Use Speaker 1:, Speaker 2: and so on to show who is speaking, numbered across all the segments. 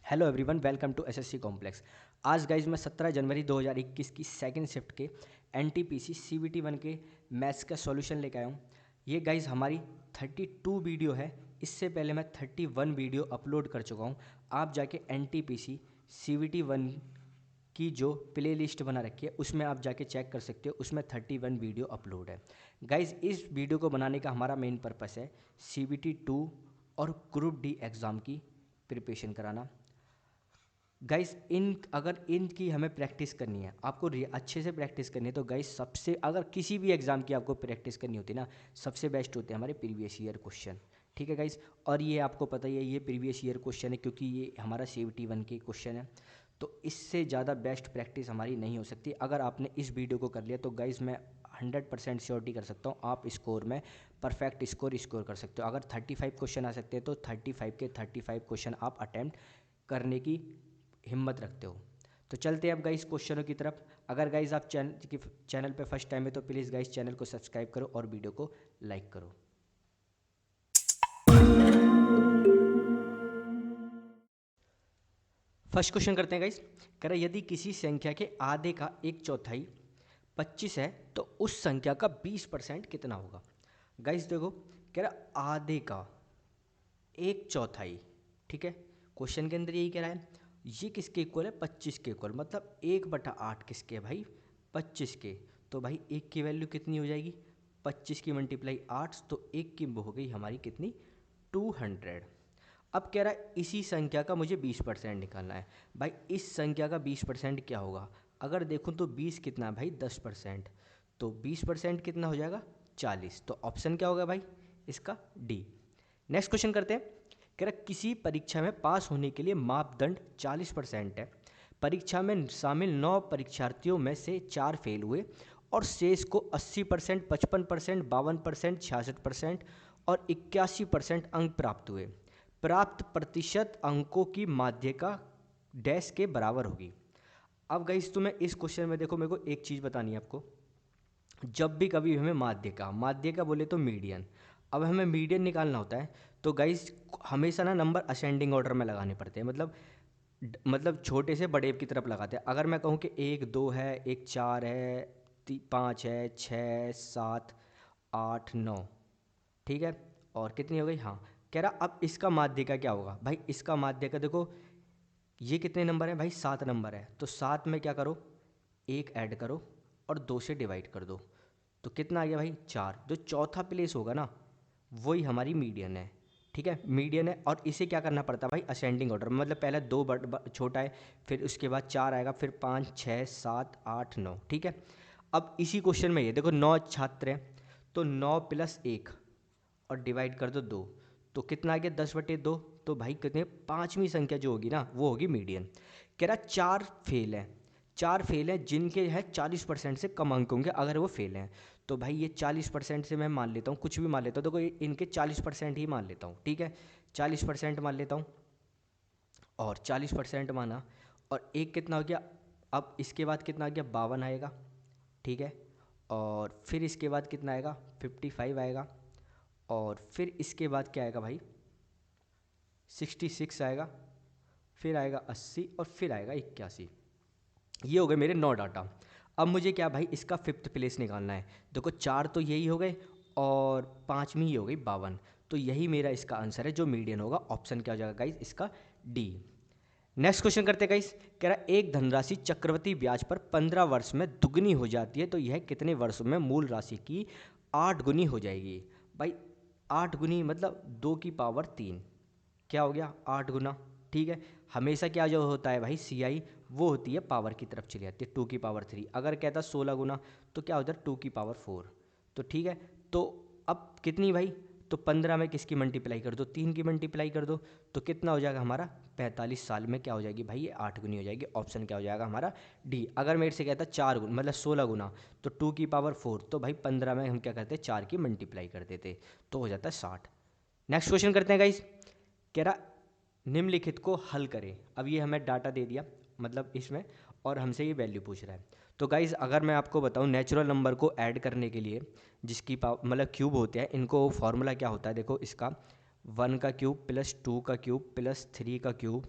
Speaker 1: Hello everyone, welcome to SSC complex. आज guys मैं 17 जनवरी 2021 की सेकंड शिफ्ट के एनटीपीसी सीबीटी 1 के मैथ्स का सॉल्यूशन लेकर आया हूँ। ये गाइज हमारी 32 वीडियो है। इससे पहले मैं 31 वीडियो अपलोड कर चुका हूँ। आप जाके एनटीपीसी सीबीटी 1 की जो प्ले लिस्ट बना रखी है उसमें आप जाके चेक कर सकते हो। उसमें 31 वीडियो अपलोड है। गाइज इस वीडियो को बनाने का हमारा मेन पर्पस है सीबीटी 2 और ग्रुप डी एग्ज़ाम की प्रिपरेशन कराना। गाइस अगर इनकी हमें प्रैक्टिस करनी है, आपको अच्छे से प्रैक्टिस करनी है, तो गाइस सबसे अगर किसी भी एग्ज़ाम की आपको प्रैक्टिस करनी होती है ना, सबसे बेस्ट होते हैं हमारे प्रीवियस ईयर क्वेश्चन। ठीक है गाइस, और ये आपको पता ही है ये प्रीवियस ईयर क्वेश्चन है क्योंकि ये हमारा सीबीटी 1 के क्वेश्चन है। तो इससे ज़्यादा बेस्ट प्रैक्टिस हमारी नहीं हो सकती। अगर आपने इस वीडियो को कर लिया तो गाइस मैं 100% श्योरिटी कर सकता हूँ आप स्कोर में परफेक्ट स्कोर कर सकते हो। अगर 35 क्वेश्चन आ सकते हैं तो 35 के 35 क्वेश्चन आप अटैम्प्ट करने की हिम्मत रखते हो। तो चलते हैं अब गाइस क्वेश्चनों की तरफ। अगर गाइस आप चैनल पे फर्स्ट टाइम है तो प्लीज़ गाइस चैनल को सब्सक्राइब करो और वीडियो को लाइक करो। फर्स्ट क्वेश्चन करते हैं गाइस। कह रहा यदि किसी संख्या के आधे का एक चौथाई 25 है तो उस संख्या का 20% कितना होगा। गाइस देखो, कह रहा आधे का एक चौथाई। ठीक है, क्वेश्चन के अंदर यही कह रहा है। ये किसके इक्वल है, 25 के इक्वल, मतलब 1/8 किसके है भाई, 25 के। तो भाई एक की वैल्यू कितनी हो जाएगी, 25 की मल्टीप्लाई 8, तो एक की हो गई हमारी कितनी, 200। अब कह रहा है इसी संख्या का मुझे 20% निकालना है। भाई इस संख्या का 20% क्या होगा, अगर देखूँ तो 20 कितना है भाई, 10%। तो 20% कितना हो जाएगा, 40। तो ऑप्शन क्या होगा भाई इसका, डी। नेक्स्ट क्वेश्चन करते हैं। कह रहा किसी परीक्षा में पास होने के लिए मापदंड 40% है। परीक्षा में शामिल 9 परीक्षार्थियों में से 4 फेल हुए और शेष को 80%, 55%, 52%, 66% और 81% अंक प्राप्त हुए। प्राप्त प्रतिशत अंकों की माध्यिका डैश के बराबर होगी। अब गाइस तुम्हें इस क्वेश्चन में देखो, मेरे को एक चीज़ बतानी है आपको। जब भी कभी हमें माध्यिका बोले तो मीडियन, अब हमें मीडियन निकालना होता है तो गाइस हमेशा ना नंबर असेंडिंग ऑर्डर में लगाने पड़ते हैं। मतलब छोटे से बड़े की तरफ लगाते हैं। अगर मैं कहूँ कि 1 2 है, एक 4 है, 5 है, 6 7 8 9, ठीक है, और कितनी हो गई, हाँ। कह रहा अब इसका माध्यिका क्या होगा भाई, इसका माध्यिका देखो ये कितने नंबर है भाई, 7 नंबर है। तो 7 में क्या करो, एक ऐड करो और 2 से डिवाइड कर दो, तो कितना आ गया भाई, 4। जो चौथा प्लेस होगा ना वही हमारी मीडियन है। ठीक है, मीडियन है, और इसे क्या करना पड़ता है भाई, असेंडिंग ऑर्डर, मतलब पहले 2 छोटा है, फिर उसके बाद 4 आएगा, फिर 5 6 7 8 9। ठीक है, अब इसी क्वेश्चन में ये देखो 9 छात्र हैं, तो 9 प्लस 1 और डिवाइड कर दो 2, तो कितना आ गया, 10/2। तो भाई कितने, पांचवी संख्या जो होगी ना वो होगी मीडियन। कह रहा 4 फेल है, 4 फेल है जिनके है 40% से कम अंक होंगे अगर वो फेल हैं। तो भाई ये 40% से मैं मान लेता हूँ, कुछ भी मान लेता हूँ, देखो इनके 40% ही मान लेता हूँ। ठीक है, 40% मान लेता हूँ और 40% माना, और एक कितना हो गया, अब इसके बाद कितना आ गया, 52 आएगा। ठीक है, और फिर इसके बाद कितना आएगा, 55 आएगा, और फिर इसके बाद क्या आएगा भाई, 66 आएगा, फिर आएगा 80 और फिर आएगा 81। ये हो गए मेरे 9 डाटा। अब मुझे क्या भाई इसका 5th प्लेस निकालना है। देखो 4 तो यही हो गए और 5वीं ही हो गई 52। तो यही मेरा इसका आंसर है जो मीडियन होगा। ऑप्शन क्या हो जाएगा गाइस इसका, डी। नेक्स्ट क्वेश्चन करते हैं गाइस। कह रहा है एक धनराशि चक्रवृद्धि ब्याज पर 15 वर्ष में दुगनी हो जाती है तो यह कितने वर्षों में मूल राशि की 8 गुनी हो जाएगी। भाई 8 गुनी मतलब 2 की पावर 3, क्या हो गया, 8 गुना। ठीक है, हमेशा क्या जो होता है भाई CI वो होती है पावर की तरफ चली जाती है, 2 की पावर 3। अगर कहता 16 गुना तो क्या होता है 2 की पावर 4। तो ठीक है, तो अब कितनी भाई, तो 15 में किसकी मल्टीप्लाई कर दो, 3 की मल्टीप्लाई कर दो, तो कितना हो जाएगा हमारा, 45 साल में क्या हो जाएगी भाई ये 8 गुनी हो जाएगी। ऑप्शन क्या हो जाएगा हमारा, डी। अगर मेरे से कहता 4 गुना मतलब 16 गुना, तो 2 की पावर 4, तो भाई 15 में हम क्या करते, 4 की मल्टीप्लाई कर देते, तो हो जाता है 60। नेक्स्ट क्वेश्चन करते हैं गाइस। कह रहा निम्नलिखित को हल करें। अब ये हमें डाटा दे दिया मतलब इसमें, और हमसे ये वैल्यू पूछ रहा है। तो गाइज़ अगर मैं आपको बताऊं नेचुरल नंबर को ऐड करने के लिए जिसकी मतलब क्यूब होते हैं, इनको फॉर्मूला क्या होता है देखो इसका, 1 का क्यूब प्लस 2 का क्यूब प्लस 3 का क्यूब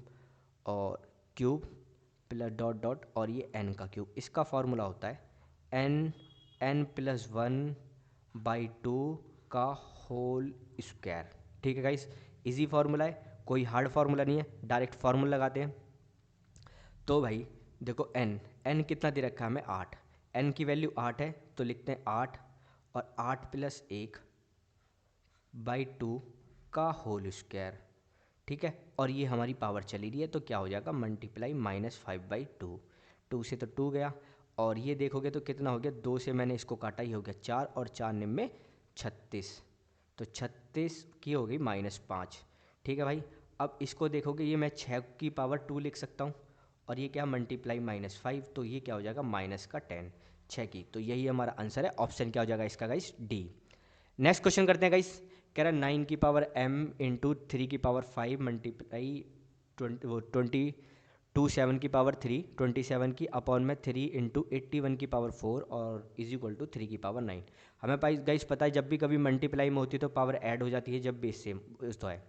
Speaker 1: और क्यूब प्लस डॉट डॉट और ये एन का क्यूब। इसका फॉर्मूला होता है n+1/2 का होल स्क्वायर। ठीक है गाइस, इजी फार्मूला है, कोई हार्ड फार्मूला नहीं है, डायरेक्ट फार्मूला लगाते हैं। तो भाई देखो n कितना दे रखा है हमें 8, n की वैल्यू 8 है तो लिखते हैं 8 और 8+1/2 का होल स्क्वायर। ठीक है, और ये हमारी पावर चली रही है तो क्या हो जाएगा मल्टीप्लाई -5/2। 2 से तो 2 गया और ये देखोगे तो कितना हो गया, 2 से मैंने इसको काटा, ही हो गया 4 और 4 निम 36, तो 36 की हो गई -5। ठीक है भाई, अब इसको देखोगे ये मैं 6 की पावर 2 लिख सकता हूँ और ये क्या मल्टीप्लाई -5, तो ये क्या हो जाएगा -10 6 की। तो यही हमारा आंसर है, ऑप्शन क्या हो जाएगा इसका गाइस, डी। नेक्स्ट क्वेश्चन करते हैं गाइस। कह रहा है 9 की पावर m इंटू 3 की पावर 5 मल्टीप्लाई 27 की पावर 3 27 की अपॉन में 3 इंटू 81 की पावर 4 और इज इक्वल टू 3 की पावर 9। हमें गाइस पता है जब भी कभी मल्टीप्लाई में होती है तो पावर ऐड हो जाती है जब बेस सेम तो है।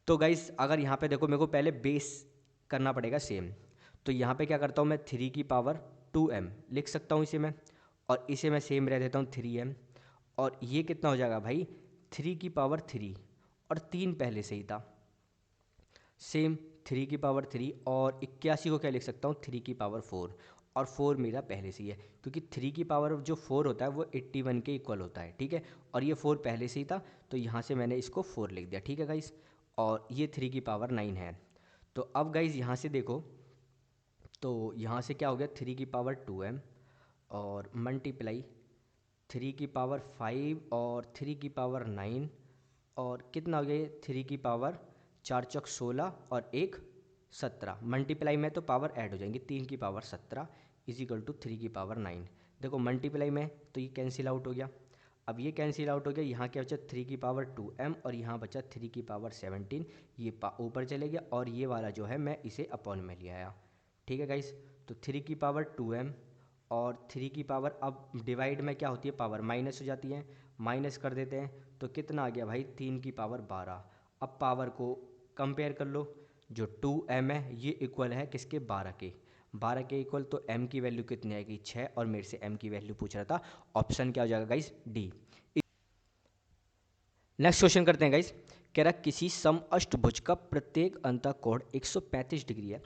Speaker 1: तो गाइस अगर यहाँ पे देखो मेरे को पहले बेस करना पड़ेगा सेम, तो यहाँ पे क्या करता हूँ मैं 3 की पावर 2m लिख सकता हूँ इसे मैं, और इसे मैं सेम रह देता हूँ 3m, और ये कितना हो जाएगा भाई 3 की पावर 3 और 3 पहले से ही था सेम 3 की पावर 3, और 81 को क्या लिख सकता हूँ 3 की पावर 4, और 4 मेरा पहले से ही है क्योंकि 3 की पावर जो 4 होता है वो 81 के इक्वल होता है। ठीक है, और ये 4 पहले से ही था तो यहाँ से मैंने इसको 4 लिख दिया। ठीक है गाइस, और ये 3 की पावर 9 है। तो अब गाइस यहाँ से देखो, तो यहाँ से क्या हो गया 3 की पावर 2m और मल्टीप्लाई 3 की पावर 5 और 3 की पावर 9, और कितना हो गया ये 3 की पावर 4 चौक 16 और 1 17, मल्टीप्लाई में तो पावर ऐड हो जाएंगी, 3 की पावर 17 इज इक्वल टू 3 की पावर 9। देखो मल्टीप्लाई में तो ये कैंसिल आउट हो गया, अब ये कैंसिल आउट हो गया, यहाँ क्या बचा 3 की पावर 2m और यहाँ बचा 3 की पावर 17, ये ऊपर चले गया और ये वाला जो है मैं इसे अपॉन में ले आया। ठीक है गाइस, तो 3 की पावर 2m और 3 की पावर, अब डिवाइड में क्या होती है पावर माइनस हो जाती है, माइनस कर देते हैं तो कितना आ गया भाई 3 की पावर 12। अब पावर को कंपेयर कर लो, जो 2m है ये इक्वल है किसके 12 के, 12 के इक्वल, तो m की वैल्यू कितनी आएगी 6, और मेरे से m की वैल्यू पूछ रहा था, ऑप्शन क्या हो जाएगा गाइस डी। नेक्स्ट क्वेश्चन करते हैं गाइस। कह रहा किसी सम अष्टभुज का प्रत्येक अंतःकोण 135 डिग्री है,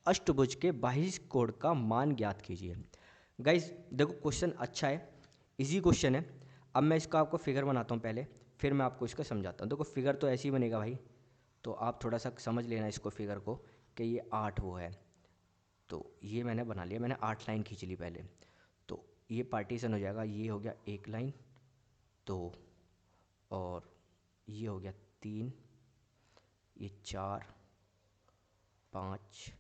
Speaker 1: अष्टभुज के बाह्य कोण का मान ज्ञात कीजिए। गाइस देखो क्वेश्चन अच्छा है, इजी क्वेश्चन है। अब मैं इसका आपको फिगर बनाता हूँ पहले, फिर मैं आपको इसका समझाता हूँ। देखो फिगर तो ऐसे ही बनेगा भाई, तो आप थोड़ा सा समझ लेना इसको फिगर को कि ये 8 वो है, तो ये मैंने बना लिया, मैंने 8 लाइन खींच ली पहले, तो ये पार्टीशन हो जाएगा, ये हो गया 1 लाइन 2, और ये हो गया 3, ये 4 5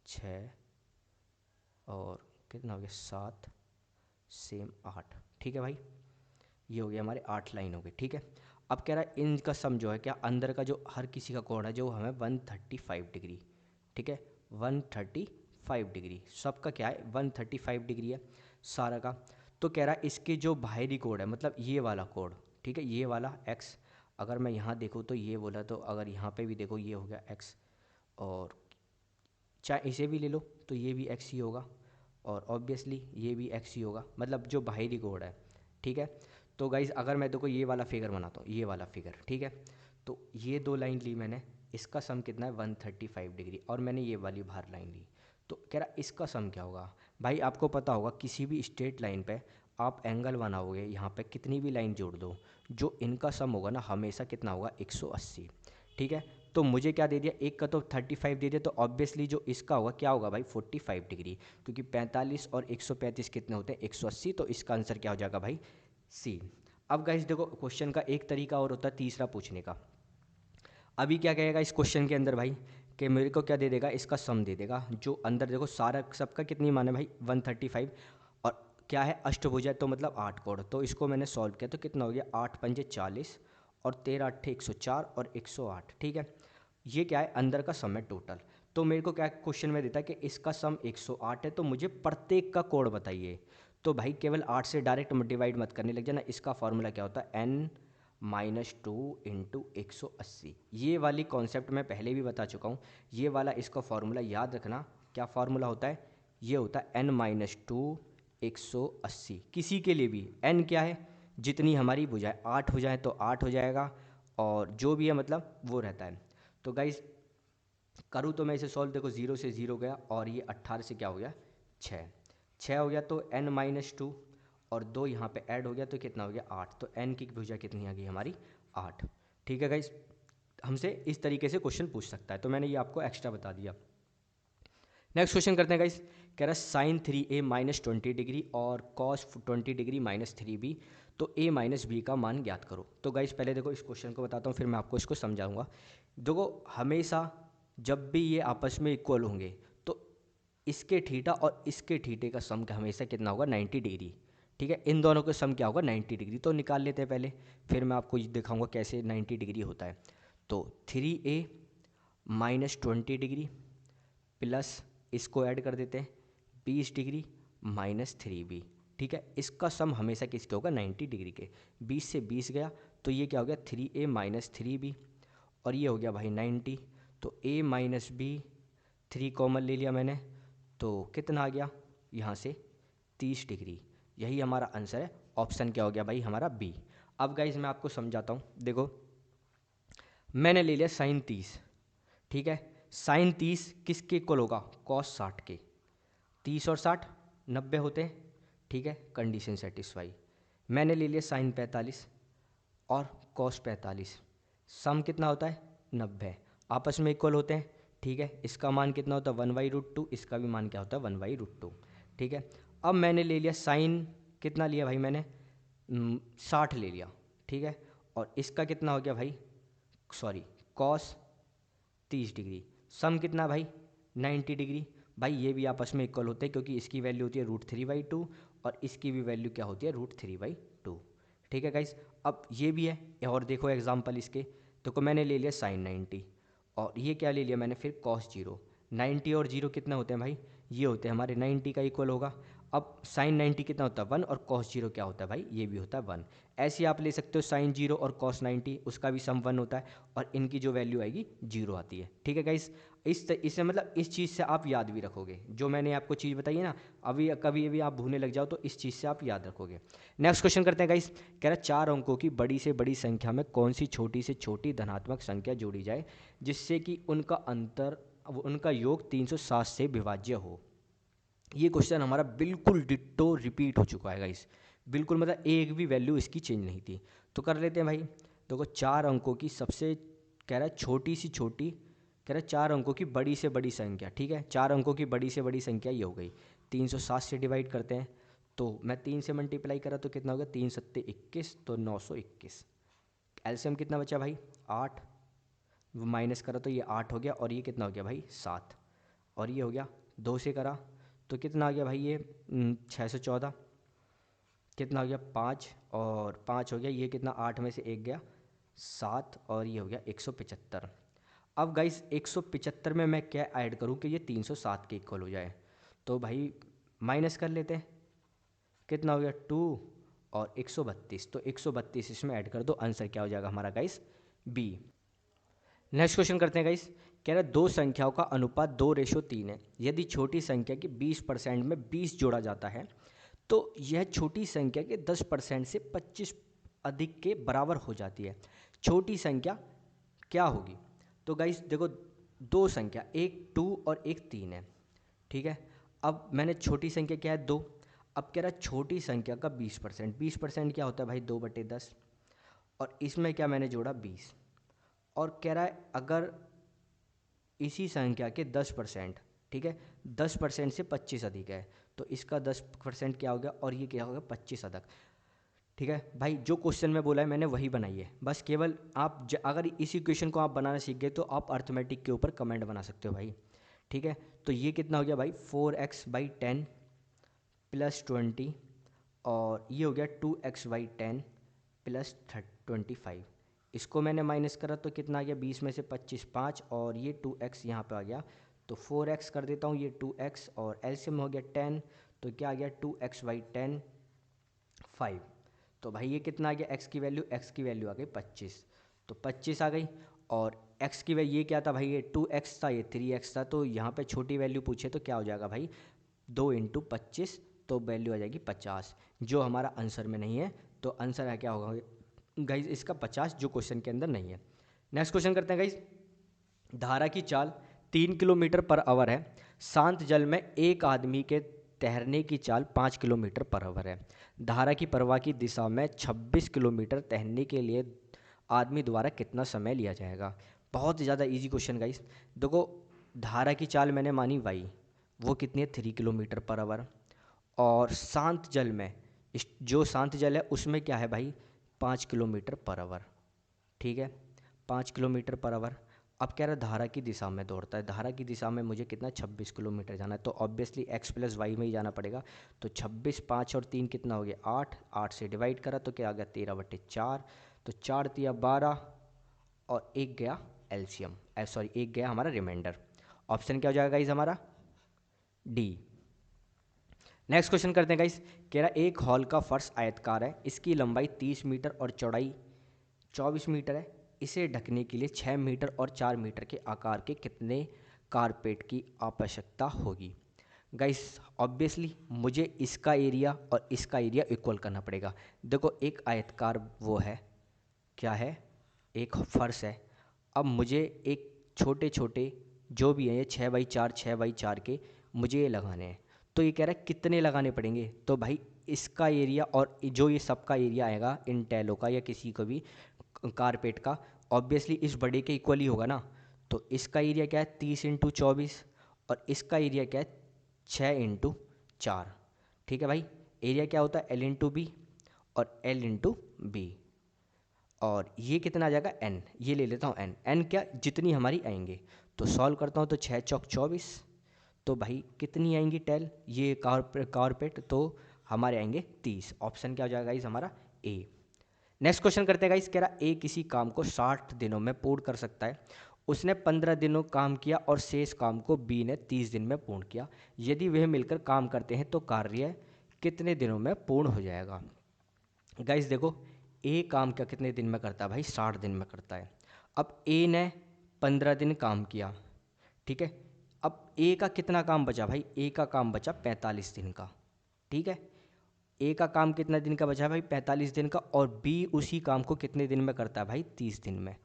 Speaker 1: 6 और कितना हो गया 7 सेम 8। ठीक है भाई, ये हो गया हमारे 8 लाइन हो गई। ठीक है, अब कह रहा है इनका सम जो है क्या, अंदर का जो हर किसी का कोण है जो हमें 135 डिग्री, ठीक है 135 डिग्री, सबका क्या है 135 डिग्री है सारा का। तो कह रहा है इसके जो बाहरी कोण है मतलब ये वाला कोण, ठीक है ये वाला x, अगर मैं यहाँ देखूँ तो ये बोला, तो अगर यहाँ पे भी देखो ये हो गया x, और चाहे इसे भी ले लो तो ये भी x ही होगा, और ऑब्वियसली ये भी x ही होगा, मतलब जो बाहरी कोण है। ठीक है, तो गाइज अगर मैं देखो ये वाला फिगर बनाता हूँ, ये वाला फिगर, ठीक है, तो ये 2 लाइन ली मैंने, इसका सम कितना है 135 डिग्री, और मैंने ये वाली बाहर लाइन ली, तो कह रहा इसका सम क्या होगा। भाई आपको पता होगा किसी भी स्ट्रेट लाइन पे आप एंगल बनाओगे, यहाँ पे कितनी भी लाइन जोड़ दो, जो इनका सम होगा ना हमेशा कितना होगा 180। ठीक है, तो मुझे क्या दे दिया, एक का तो 35 दे दिया, तो ऑब्वियसली जो इसका होगा क्या होगा भाई 45 डिग्री, क्योंकि 45 और 135 कितने होते हैं 180, तो इसका आंसर क्या हो जाएगा भाई सी। अब गाइस देखो क्वेश्चन का एक तरीका और होता है तीसरा पूछने का। अभी क्या कहेगा इस क्वेश्चन के अंदर भाई कि मेरे को क्या दे देगा, इसका सम दे देगा, जो अंदर देखो सारा सबका कितनी मान है भाई 135, और क्या है अष्टभुज है तो मतलब 8 कोण, तो इसको मैंने सॉल्व किया तो कितना हो गया 8 पंजे 40 और 13 अट्ठे 104 और 108। ठीक है, ये क्या है अंदर का सम है टोटल। तो मेरे को क्या क्वेश्चन में देता है कि इसका सम 108 है, तो मुझे प्रत्येक का कोण बताइए। तो भाई केवल 8 से डायरेक्ट डिवाइड मत करने लग जाना, इसका फॉर्मूला क्या होता है n -2 × 180। ये वाली कॉन्सेप्ट मैं पहले भी बता चुका हूँ। ये वाला इसका फॉर्मूला याद रखना। क्या फार्मूला होता है? ये होता है n-2 180। किसी के लिए भी n क्या है, जितनी हमारी भुजाएं 8 हो जाए तो 8 हो जाएगा, और जो भी है मतलब वो रहता है। तो गाइस करूँ तो मैं इसे सॉल्व, देखो 0 से 0 गया और ये 18 से क्या हो गया 6 हो गया, तो n-2 और 2 यहाँ पे ऐड हो गया तो कितना हो गया 8। तो n की भुजा कितनी आ गई हमारी 8। ठीक है गाइस, हमसे इस तरीके से क्वेश्चन पूछ सकता है, तो मैंने ये आपको एक्स्ट्रा बता दिया। नेक्स्ट क्वेश्चन करते हैं गाइस। कह रहा है साइन 3a -20 डिग्री और कॉस 20 डिग्री -3b, तो a माइनस बी का मान ज्ञात करो। तो गाइस पहले देखो इस क्वेश्चन को बताता हूँ, फिर मैं आपको इसको समझाऊंगा। देखो हमेशा जब भी ये आपस में इक्वल होंगे तो इसके थीटा और इसके थीटे का सम का हमेशा कितना होगा 90 डिग्री। ठीक है, इन दोनों का सम क्या होगा 90 डिग्री। तो निकाल लेते हैं पहले, फिर मैं आपको दिखाऊंगा कैसे 90 डिग्री होता है। तो 3a -20 डिग्री प्लस इसको ऐड कर देते हैं 20 डिग्री -3b। ठीक है, इसका सम हमेशा किसके होगा 90 डिग्री के। 20 से 20 गया तो ये क्या हो गया 3a -3b, और ये हो गया भाई 90। तो a माइनस बी, 3 कॉमन ले लिया मैंने, तो कितना आ गया यहाँ से 30 डिग्री। यही हमारा आंसर है। ऑप्शन क्या हो गया भाई हमारा बी। अब गाइज मैं आपको समझाता हूँ। देखो मैंने ले लिया साइन 30। ठीक है, साइन 30 किसके इक्वल होगा कॉस 60 के। 30 और 60 90 होते हैं। ठीक है, कंडीशन सेटिस्फाई। मैंने ले लिया साइन 45 और कॉस 45, सम कितना होता है 90, आपस में इक्वल होते हैं। ठीक है, इसका मान कितना होता है 1/√2, इसका भी मान क्या होता है 1/√2। ठीक है, अब मैंने ले लिया साइन, कितना लिया भाई मैंने 60 ले लिया। ठीक है, और इसका कितना हो गया भाई सॉरी कॉस 30 डिग्री, सम कितना भाई 90 डिग्री। भाई ये भी आपस में इक्वल होते हैं क्योंकि इसकी वैल्यू होती है √3/2 और इसकी भी वैल्यू क्या होती है √3/2। ठीक है गाइस, अब ये भी है, और देखो एग्जांपल इसके। देखो मैंने ले लिया साइन 90 और ये क्या ले लिया मैंने फिर कॉस 0। 90 और 0 कितने होते हैं भाई, ये होते हैं हमारे 90 का इक्वल होगा। अब साइन 90 कितना होता है 1 और कॉस 0 क्या होता है भाई, ये भी होता है 1। ऐसे आप ले सकते हो साइन 0 और कॉस 90, उसका भी सम 1 होता है और इनकी जो वैल्यू आएगी 0 आती है। ठीक है गाइस, इससे मतलब इस चीज़ से आप याद भी रखोगे, जो मैंने आपको चीज़ बताई है ना, अभी कभी भी आप भूलने लग जाओ तो इस चीज़ से आप याद रखोगे। नेक्स्ट क्वेश्चन करते हैं गाइस। कह रहा है 4 अंकों की बड़ी से बड़ी संख्या में कौन सी छोटी से छोटी धनात्मक संख्या जोड़ी जाए जिससे कि उनका योग 360 से विभाज्य हो। ये क्वेश्चन हमारा बिल्कुल डिट्टो रिपीट हो चुका है गाइस, बिल्कुल मतलब एक भी वैल्यू इसकी चेंज नहीं थी। तो कर लेते हैं भाई। देखो 4 अंकों की सबसे कह रहा है छोटी सी छोटी, कह रहा है 4 अंकों की बड़ी से बड़ी संख्या। ठीक है, 4 अंकों की बड़ी से बड़ी संख्या ये हो गई। 360 से डिवाइड करते हैं, तो मैं 3 से मल्टीप्लाई करा तो कितना होगा 3 सत्ते 21, तो 921। एलसीएम कितना बचा भाई 8, माइनस करा तो ये 8 हो गया, और ये कितना हो गया भाई 7, और ये हो गया 2 से करा तो कितना आ गया भाई ये 614, कितना हो गया 5, और 5 हो गया ये कितना 8 में से 1 गया 7, और ये हो गया 175। अब गाइस 175 में मैं क्या ऐड करूं कि ये 307 के इक्वल हो जाए, तो भाई माइनस कर लेते हैं, कितना हो गया 2 और 132, तो 132 इसमें ऐड कर दो, आंसर क्या हो जाएगा हमारा गाइस बी। नेक्स्ट क्वेश्चन करते हैं गाइस। कह रहा है दो संख्याओं का अनुपात 2:3 है। यदि छोटी संख्या की 20% में 20 जोड़ा जाता है तो यह छोटी संख्या के 10% से 25 अधिक के बराबर हो जाती है। छोटी संख्या क्या होगी? तो गाइस देखो दो संख्या, एक 2 और एक 3 है। ठीक है, अब मैंने छोटी संख्या क्या है 2, अब कह रहा है छोटी संख्या का 20%, 20% क्या होता है भाई 2/10, और इसमें क्या मैंने जोड़ा 20, और कह रहा है अगर इसी संख्या के 10%, ठीक है 10% से 25 अधिक है, तो इसका 10% क्या हो गया और ये क्या होगा 25 अधिक। ठीक है भाई, जो क्वेश्चन में बोला है मैंने वही बनाई है, बस केवल आप अगर इसी क्वेश्चन को आप बनाना सीख गए तो आप अर्थमेटिक के ऊपर कमेंट बना सकते हो भाई। ठीक है, तो ये कितना हो गया भाई 4x/10 + 20, और ये हो गया 2x/10 + 25। इसको मैंने माइनस करा तो कितना आ गया 20 में से 25 5, और ये 2x यहाँ पे आ गया, तो 4x कर देता हूँ, ये 2x और एलसीएम हो गया 10, तो क्या आ गया 2x/10 5। तो भाई ये कितना आ गया, एक्स की वैल्यू आ गई 25, तो 25 आ गई। और एक्स की वैल्यू ये क्या था भाई, ये 2x था, ये 3x था, तो यहाँ पे छोटी वैल्यू पूछे तो क्या हो जाएगा भाई, 2 इंटू 25, तो वैल्यू आ जाएगी 50, जो हमारा आंसर में नहीं है। तो आंसर है क्या होगा गाइज इसका 50, जो क्वेश्चन के अंदर नहीं है। नेक्स्ट क्वेश्चन करते हैं गाइज। धारा की चाल 3 किलोमीटर पर आवर है, शांत जल में एक आदमी के तैरने की चाल 5 किलोमीटर पर आवर है। धारा की प्रवाह की दिशा में 26 किलोमीटर तैरने के लिए आदमी द्वारा कितना समय लिया जाएगा। बहुत ही ज़्यादा इजी क्वेश्चन गाइस। देखो धारा की चाल मैंने मानी वाई, वो कितनी है 3 किलोमीटर पर आवर। और शांत जल में जो शांत जल है उसमें क्या है भाई 5 किलोमीटर पर आवर, ठीक है 5 किलोमीटर पर आवर। अब कह रहा है धारा की दिशा में दौड़ता है, धारा की दिशा में मुझे कितना 26 किलोमीटर जाना है, तो ऑब्वियसली एक्स प्लस वाई में ही जाना पड़ेगा। तो 26, 5 और 3 कितना हो गया 8, 8 से डिवाइड करा तो क्या आ गया 13/4, तो 4 तिया 12 और एक गया एलसीएम, सॉरी एक गया हमारा रिमाइंडर। ऑप्शन क्या हो जाएगा गाइज हमारा डी। नेक्स्ट क्वेश्चन करते हैं गाइस। कह रहा एक हॉल का फर्श आयतकार है, इसकी लंबाई 30 मीटर और चौड़ाई 24 मीटर है, इसे ढकने के लिए 6 मीटर और 4 मीटर के आकार के कितने कारपेट की आवश्यकता होगी। गाइस ऑब्वियसली मुझे इसका एरिया और इसका एरिया इक्वल करना पड़ेगा। देखो एक आयतकार वो है क्या है, एक फर्श है। अब मुझे एक छोटे छोटे जो भी हैं ये 6x4 6x4 के मुझे ये लगाने हैं, तो ये कह रहा है कितने लगाने पड़ेंगे। तो भाई इसका एरिया और जो ये सबका एरिया आएगा इन टैलों का या किसी को भी कारपेट का, ऑब्वियसली इस बड़े के इक्वल ही होगा ना। तो इसका एरिया क्या है 30x24 और इसका एरिया क्या है 6x4, ठीक है भाई। एरिया क्या होता है L/B और L/B, और ये कितना आ जाएगा n, ये ले लेता हूँ n, n क्या जितनी हमारी आएंगे। तो सॉल्व करता हूँ तो 6 चौक 24, तो भाई कितनी आएंगी टेल ये कारपेट, तो हमारे आएंगे 30। ऑप्शन क्या हो जाएगा गाइस हमारा ए। नेक्स्ट क्वेश्चन करते हैं गाइस। कह रहा ए किसी काम को 60 दिनों में पूर्ण कर सकता है, उसने 15 दिनों काम किया और शेष काम को बी ने 30 दिन में पूर्ण किया। यदि वह मिलकर काम करते हैं तो कार्य कितने दिनों में पूर्ण हो जाएगा। गाइस देखो ए काम क्या कितने दिन में करता है भाई 60 दिन में करता है। अब ए ने 15 दिन काम किया, ठीक है। अब ए का कितना काम बचा भाई, ए का काम बचा 45 दिन का, ठीक है। ए का काम कितना दिन का बचा भाई 45 दिन का, और बी उसी काम को कितने दिन में करता है भाई 30 दिन में,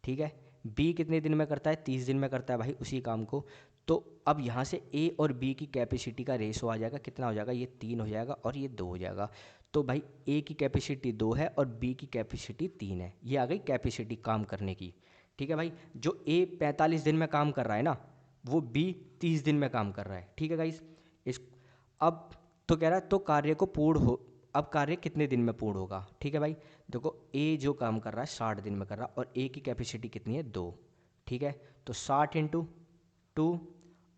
Speaker 1: ठीक है। बी कितने दिन में करता है 30 दिन में करता है भाई उसी काम को। तो अब यहाँ से ए और बी की कैपेसिटी का रेशो आ जाएगा, कितना हो जाएगा ये 3 हो जाएगा और ये 2 हो जाएगा। तो भाई ए की कैपेसिटी 2 है और बी की कैपेसिटी 3 है, ये आ गई कैपेसिटी काम करने की, ठीक है भाई। जो ए 45 दिन में काम कर रहा है ना, वो बी 30 दिन में काम कर रहा है, ठीक है गाइस। इस अब तो कह रहा है तो कार्य को पूर्ण हो, अब कार्य कितने दिन में पूर्ण होगा, ठीक है भाई। देखो ए जो काम कर रहा है 60 दिन में कर रहा है और ए की कैपेसिटी कितनी है 2, ठीक है। तो 60 × 2,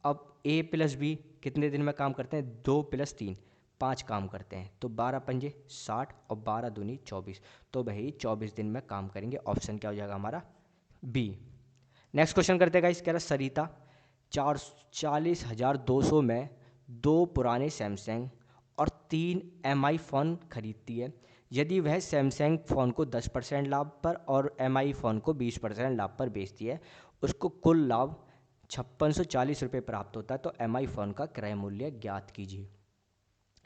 Speaker 1: अब ए प्लस बी कितने दिन में काम करते हैं 2 + 3 5 काम करते हैं, तो 12 पंजे 60 और 12 दूनी 24, तो भाई 24 दिन में काम करेंगे। ऑप्शन क्या हो जाएगा हमारा बी। नेक्स्ट क्वेश्चन करते हैं गाइस। कह रहा सरिता 40,200 में 2 पुराने सैमसंग और 3 MI फ़ोन खरीदती है। यदि वह सैमसंग फ़ोन को 10% लाभ पर और MI फ़ोन को 20% लाभ पर बेचती है, उसको कुल लाभ 5640 रुपये प्राप्त होता है। तो MI फ़ोन का क्रय मूल्य ज्ञात कीजिए।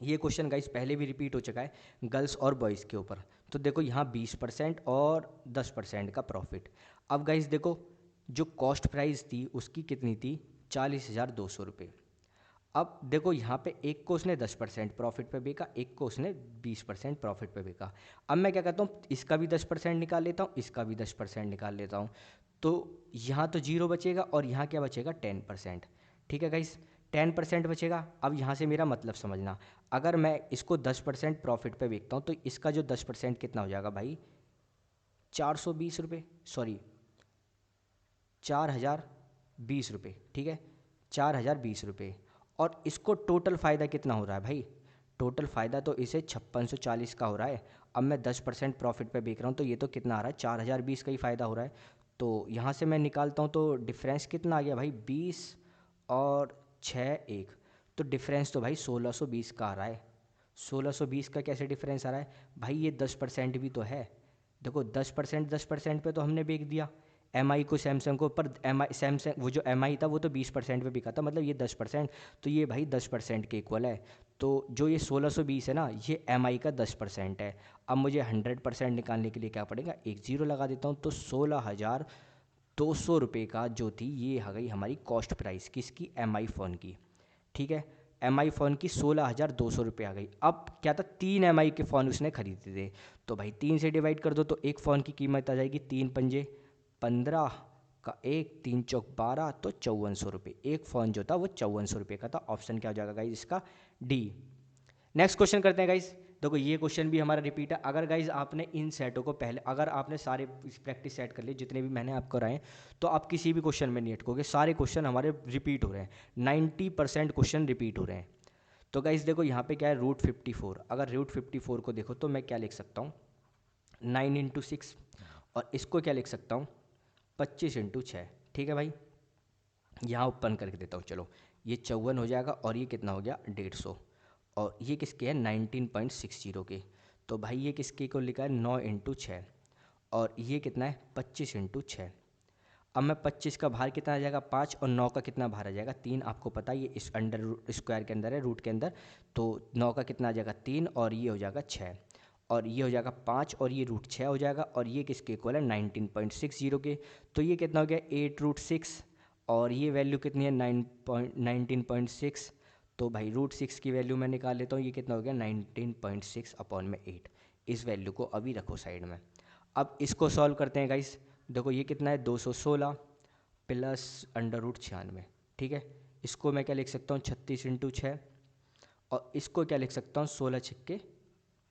Speaker 1: ये क्वेश्चन गाइस पहले भी रिपीट हो चुका है गर्ल्स और बॉयज़ के ऊपर। तो देखो यहाँ 20% और 10% का प्रॉफिट। अब गाइस देखो जो कॉस्ट प्राइस थी उसकी कितनी थी 40,200 रुपये। अब देखो यहाँ पे एक को उसने 10% प्रॉफिट पे बेचा, एक को उसने 20% प्रॉफिट पे बेचा। अब मैं क्या कहता हूँ इसका भी 10% निकाल लेता हूँ, इसका भी 10% निकाल लेता हूँ, तो यहाँ तो 0 बचेगा और यहाँ क्या बचेगा 10%, ठीक है गाइस 10% बचेगा। अब यहाँ से मेरा मतलब समझना, अगर मैं इसको 10% प्रॉफिट पे बेचता हूँ तो इसका जो 10% कितना हो जाएगा भाई 420 रुपये, सॉरी 4020 रुपये, ठीक है 4020 रुपये। और इसको टोटल फ़ायदा कितना हो रहा है भाई, टोटल फ़ायदा तो इसे 5640 का हो रहा है। अब मैं 10% प्रॉफिट पे बेच रहा हूँ तो ये तो कितना आ रहा है 4020 का ही फ़ायदा हो रहा है। तो यहाँ से मैं निकालता हूँ तो डिफरेंस कितना आ गया भाई 20 और 6 1, तो डिफरेंस तो भाई 1620 का आ रहा है, 1620 का कैसे डिफरेंस आ रहा है भाई? ये 10% भी तो है। देखो 10% पे तो हमने बेच दिया एम आई को सैमसंग को, पर एम आई सैमसंग वो जो एम आई था वो तो 20% पे बिका था, मतलब ये 10%, तो ये भाई 10% के इक्वल है। तो जो ये 1620 है ना, ये एम आई का 10% है। अब मुझे 100% निकालने के लिए क्या पड़ेगा, एक जीरो लगा देता हूँ। तो 16,200 रुपये का जो थी, ये आ गई हमारी कॉस्ट प्राइस किसकी, एम आई फ़ोन की। ठीक है, एम आई फ़ोन की 16,200 रुपये आ गई। अब क्या था, 3 एम आई के फ़ोन उसने खरीदे थे, तो भाई 3 से डिवाइड कर दो तो एक फ़ोन की कीमत आ जाएगी 3 पंजे 15 का 1, 3 चौक 12, तो 5400 रुपये। एक फ़ोन जो था वो 5400 रुपये का था। ऑप्शन क्या हो जाएगा गाइज इसका, डी। नेक्स्ट क्वेश्चन करते हैं गाइज। देखो ये क्वेश्चन भी हमारा रिपीट है। अगर गाइज आपने इन सेटों को पहले, अगर आपने सारे प्रैक्टिस सेट कर लिए जितने भी मैंने आपको कराए, तो आप किसी भी क्वेश्चन में नहीं अटकोगे। सारे क्वेश्चन हमारे रिपीट हो रहे हैं, 90% क्वेश्चन रिपीट हो रहे हैं। तो गाइज देखो यहाँ पे क्या है, √54। अगर √54 को देखो तो मैं क्या लिख सकता हूँ, 9 × 6, और इसको क्या लिख सकता हूँ, 25 × 6। ठीक है भाई, यहाँ ओपन करके देता हूँ। चलो ये 54 हो जाएगा, और ये कितना हो गया, 150, और ये किसके हैं, 19.60 के। तो भाई ये किसके को लिखा है, 9 × 6, और ये कितना है, 25 × 6। अब मैं 25 का भार कितना आ जाएगा, 5, और 9 का कितना भार आ जाएगा, 3। आपको पता है ये इस अंडर स्क्वायर के अंदर है, रूट के अंदर, तो 9 का कितना आ जाएगा, 3, और ये हो जाएगा 6, और ये हो जाएगा 5, और ये √6 हो जाएगा, और ये किसके इक्वल है, 19.60 के। तो ये कितना हो गया, 8√6, और ये वैल्यू कितनी है, 19.6। तो भाई √6 की वैल्यू मैं निकाल लेता हूँ, ये कितना हो गया, 19.6 अपॉन में 8। इस वैल्यू को अभी रखो साइड में। अब इसको सॉल्व करते हैं गाइस। देखो ये कितना है, 216 प्लस √96। ठीक है, इसको मैं क्या लिख सकता हूँ, 36 × 6, और इसको क्या लिख सकता हूँ, 16×6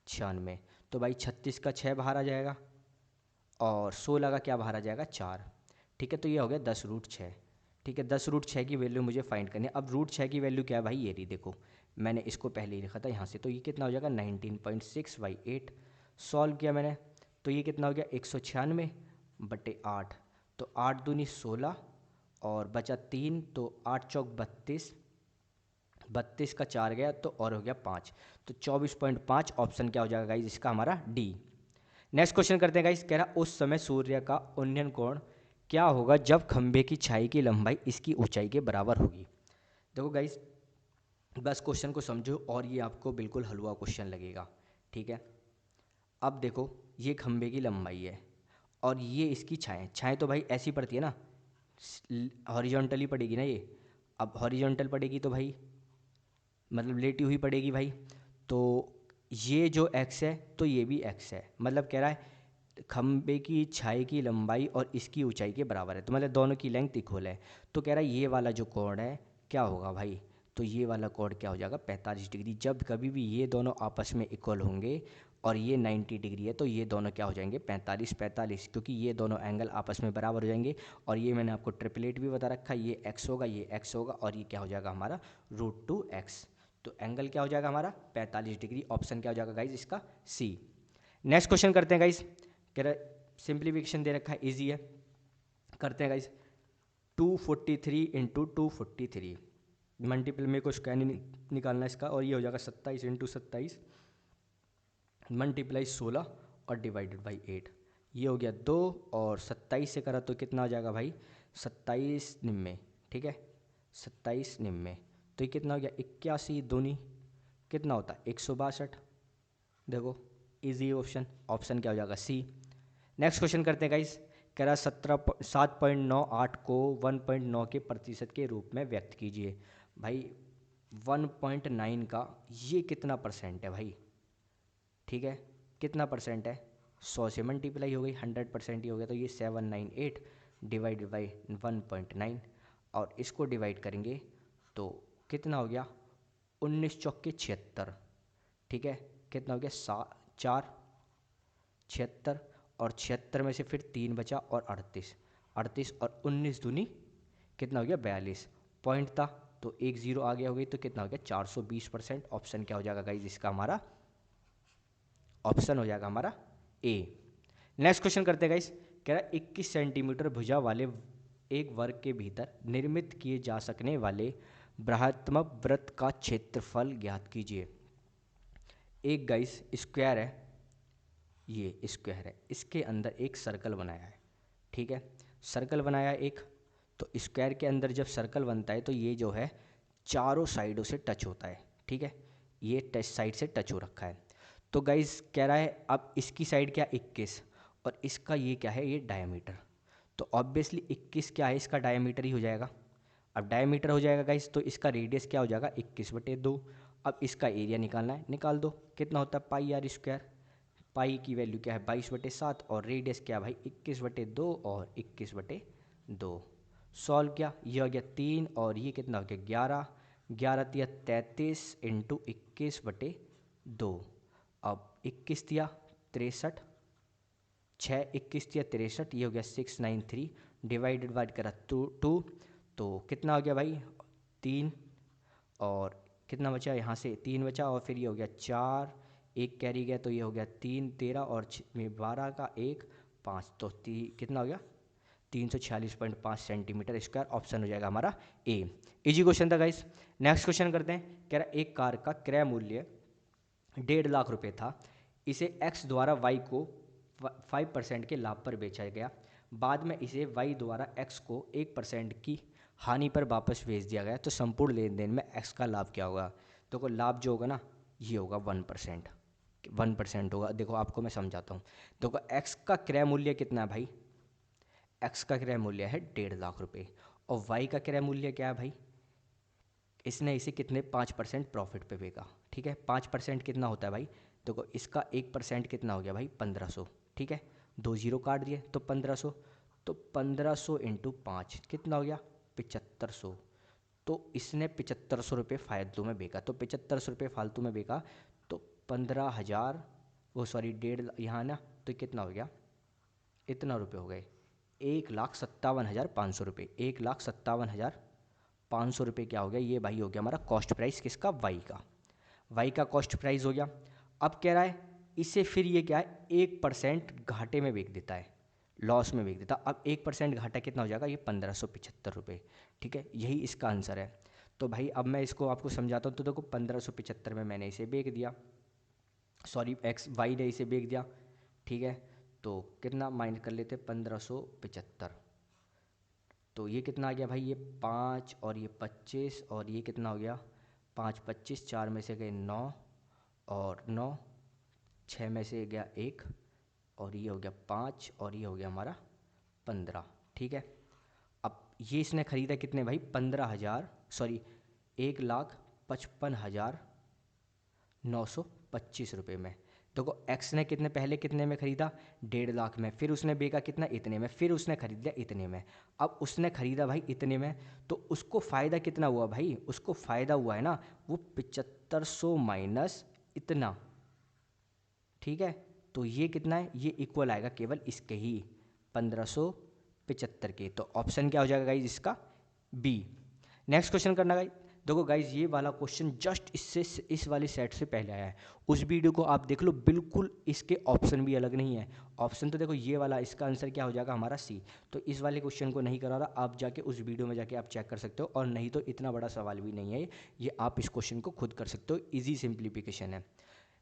Speaker 1: = 96। तो भाई 36 का 6 बाहर आ जाएगा, और 16 का क्या बाहर आ जाएगा, 4। ठीक है, तो ये हो गया 10√6। ठीक है, 10√6 की वैल्यू मुझे फाइंड करनी है। अब √6 की वैल्यू क्या है भाई, ये रही देखो, मैंने इसको पहले ही लिखा था यहाँ से। तो ये कितना हो जाएगा, 19.6/8। सॉल्व किया मैंने, तो ये कितना हो गया, 196/8। तो 8 दूनी 16, और बचा 3, तो 8 चौक 32, 32 का 4 गया, तो और हो गया 5, तो 24.5। ऑप्शन क्या हो जाएगा गाइज इसका, हमारा डी। नेक्स्ट क्वेश्चन करते हैं गाइस। कह रहा उस समय सूर्य का उन्नयन कोण क्या होगा जब खंभे की छाई की लंबाई इसकी ऊंचाई के बराबर होगी। देखो गाइस, बस क्वेश्चन को समझो, और ये आपको बिल्कुल हलवा क्वेश्चन लगेगा। ठीक है, अब देखो ये खंभे की लंबाई है, और ये इसकी छाएँ। छाएँ तो भाई ऐसी पड़ती है ना, हॉरिजॉन्टली पड़ेगी ना ये। अब हॉरिजॉन्टल पड़ेगी तो भाई मतलब लेटी हुई पड़ेगी भाई। तो ये जो x है, तो ये भी x है, मतलब कह रहा है खंबे की छाई की लंबाई और इसकी ऊंचाई के बराबर है, तो मतलब दोनों की लेंथ इक्वल है। तो कह रहा है ये वाला जो कोण है क्या होगा भाई, तो ये वाला कोण क्या हो जाएगा, 45 डिग्री। जब कभी भी ये दोनों आपस में इक्वल होंगे और ये 90 डिग्री है, तो ये दोनों क्या हो जाएंगे, 45 क्योंकि ये दोनों एंगल आपस में बराबर हो जाएंगे। और ये मैंने आपको ट्रिपलेट भी बता रखा है, ये x होगा, ये x होगा, और ये क्या हो जाएगा हमारा √2x। तो एंगल क्या हो जाएगा हमारा, 45 डिग्री। ऑप्शन क्या हो जाएगा गाइज इसका, सी। नेक्स्ट क्वेश्चन करते हैं गाइज। कह रहा सिंप्लीफिकेशन दे रखा है, इजी है, करते हैं गाइज। 243 × 243 मल्टीपल में कुछ स्क्वायर निकालना इसका, और ये हो जाएगा 27 × 27 मल्टीप्लाई 16 और डिवाइडेड बाई 8। ये हो गया 2, और 27 से करा तो कितना हो जाएगा भाई, 27×9। ठीक है, 27×9, तो ये कितना हो गया, 81 दूनी कितना होता है, 162। देखो इजी ऑप्शन, ऑप्शन क्या हो जाएगा, सी। नेक्स्ट क्वेश्चन करते हैं गाइस। कह रहा 7.98 को 1.9 के प्रतिशत के रूप में व्यक्त कीजिए। भाई 1.9 का ये कितना परसेंट है भाई, ठीक है, कितना परसेंट है, 100 से मल्टीप्लाई हो गई, 100% ही हो गया, तो ये 798 डिवाइडेड बाई 1.9, और इसको डिवाइड करेंगे तो कितना हो गया, 19 चौके 76। ठीक है, कितना हो गया, 4 76, और 76 में से फिर 3 बचा, और 38 और 19 दूनी कितना हो गया, 42 पॉइंट था, तो एक जीरो आगे हो गई, तो कितना हो गया, 420%। ऑप्शन क्या हो जाएगा गाइज इसका, हमारा ऑप्शन हो जाएगा हमारा ए। नेक्स्ट क्वेश्चन करते हैं गाइस। कह रहा है 21 सेंटीमीटर भुजा वाले एक वर्ग के भीतर निर्मित किए जा सकने वाले बृहत्तम वृत्त का क्षेत्रफल ज्ञात कीजिए। एक गाइस स्क्वायर है, ये स्क्वायर है, इसके अंदर एक सर्कल बनाया है, ठीक है, सर्कल बनाया है एक। तो स्क्वायर के अंदर जब सर्कल बनता है तो ये जो है चारों साइडों से टच होता है, ठीक है, ये टच साइड से टच हो रखा है। तो गाइस कह रहा है अब इसकी साइड क्या 21 और इसका ये क्या है, ये डायमीटर। तो ऑब्वियसली 21 क्या है, इसका डायमीटर ही हो जाएगा। अब डायमीटर हो जाएगा गाइस तो इसका रेडियस क्या हो जाएगा 21/2। अब इसका एरिया निकालना है, निकाल दो, कितना होता है पाई आर स्क्वायर। पाई की वैल्यू क्या है 22/7 और रेडियस क्या भाई 21/2 और 21/2। सॉल्व किया, ये हो गया 3 और ये कितना हो गया 11, 11 तिया 33 इंटू 21/2। अब 21 तिया 63, 6 21 तिया 63, ये हो गया 693, डिवाइडेड बाई करा 2, तो कितना हो गया भाई 3, और कितना बचा यहाँ से 3 बचा और फिर ये हो गया 4, एक कैरी गया तो ये हो गया 3 13 और 12 का 1 5, तो कितना हो गया 346.5 सेंटीमीटर स्क्वायर। ऑप्शन हो जाएगा हमारा ए। इजी क्वेश्चन था गाइस। नेक्स्ट क्वेश्चन करते हैं। कह रहा एक कार का क्रय मूल्य 1.5 लाख रुपए था, इसे एक्स द्वारा वाई को 5% के लाभ पर बेचा गया, बाद में इसे वाई द्वारा एक्स को 1% की हानि पर वापस भेज दिया गया, तो संपूर्ण लेन देन में एक्स का लाभ क्या होगा। तो लाभ जो होगा ना ये होगा 1%, 1% होगा। देखो आपको मैं समझाता हूँ। देखो एक्स का क्रय मूल्य कितना है भाई, एक्स का क्रय मूल्य है 1.5 लाख रुपए, और वाई का क्रय मूल्य क्या है भाई, इसने इसे कितने 5% प्रॉफिट पे बेचा, ठीक है। 5% कितना होता है भाई, देखो इसका 1% कितना हो गया भाई 1500, ठीक है, 2 जीरो काट दिए तो 1500, तो 1500 इंटू 5 कितना हो गया 7500। तो इसने 7500 रुपये फालतू में बेचा, तो 7500 रुपये फालतू में बेचा तो 15,000, वो सॉरी 1.5 यहाँ ना, तो कितना हो गया इतना रुपये हो गए 1,57,500 रुपये, 1,57,500 रुपये क्या हो गया, ये भाई हो गया हमारा कॉस्ट प्राइस किसका वाई का, वाई का कॉस्ट प्राइस हो गया। अब कह रहा है इसे फिर ये क्या है 1% घाटे में बेच देता है, लॉस में बेच देता। अब 1% घाटा कितना हो जाएगा, ये 1575 रुपये, ठीक है, यही इसका आंसर है। तो भाई अब मैं इसको आपको समझाता हूँ। तो देखो 1575 में मैंने इसे बेच दिया, सॉरी एक्स वाई ने इसे बेच दिया, ठीक है, तो कितना माइनस कर लेते 1575, तो ये कितना आ गया भाई, ये 5 और ये 25 और ये कितना हो गया 5 25, 4 में से गए 9 और 9, 6 में से गया 1 और ये हो गया 5 और ये हो गया हमारा 15, ठीक है। अब ये इसने ख़रीदा कितने भाई 15,000, सॉरी 1,55,925 रुपये में। देखो एक्स ने कितने पहले कितने में ख़रीदा 1.5 लाख में, फिर उसने बेचा कितना इतने में, फिर उसने ख़रीद लिया इतने में। अब उसने ख़रीदा भाई इतने में, तो उसको फ़ायदा कितना हुआ भाई, उसको फ़ायदा हुआ है ना वो 7500 माइनस इतना, ठीक है। तो ये कितना है, ये इक्वल आएगा केवल इसके ही 1575 के। तो ऑप्शन क्या हो जाएगा गाइज इसका बी। नेक्स्ट क्वेश्चन करना गाइज। देखो गाइज ये वाला क्वेश्चन जस्ट इससे इस वाली सेट से पहले आया है, उस वीडियो को आप देख लो, बिल्कुल इसके ऑप्शन भी अलग नहीं है। ऑप्शन तो देखो ये वाला, इसका आंसर क्या हो जाएगा हमारा सी। तो इस वाले क्वेश्चन को नहीं करा रहा, आप जाके उस वीडियो में जाके आप चेक कर सकते हो, और नहीं तो इतना बड़ा सवाल भी नहीं है ये, आप इस क्वेश्चन को खुद कर सकते हो, ईजी सिंप्लीफिकेशन है।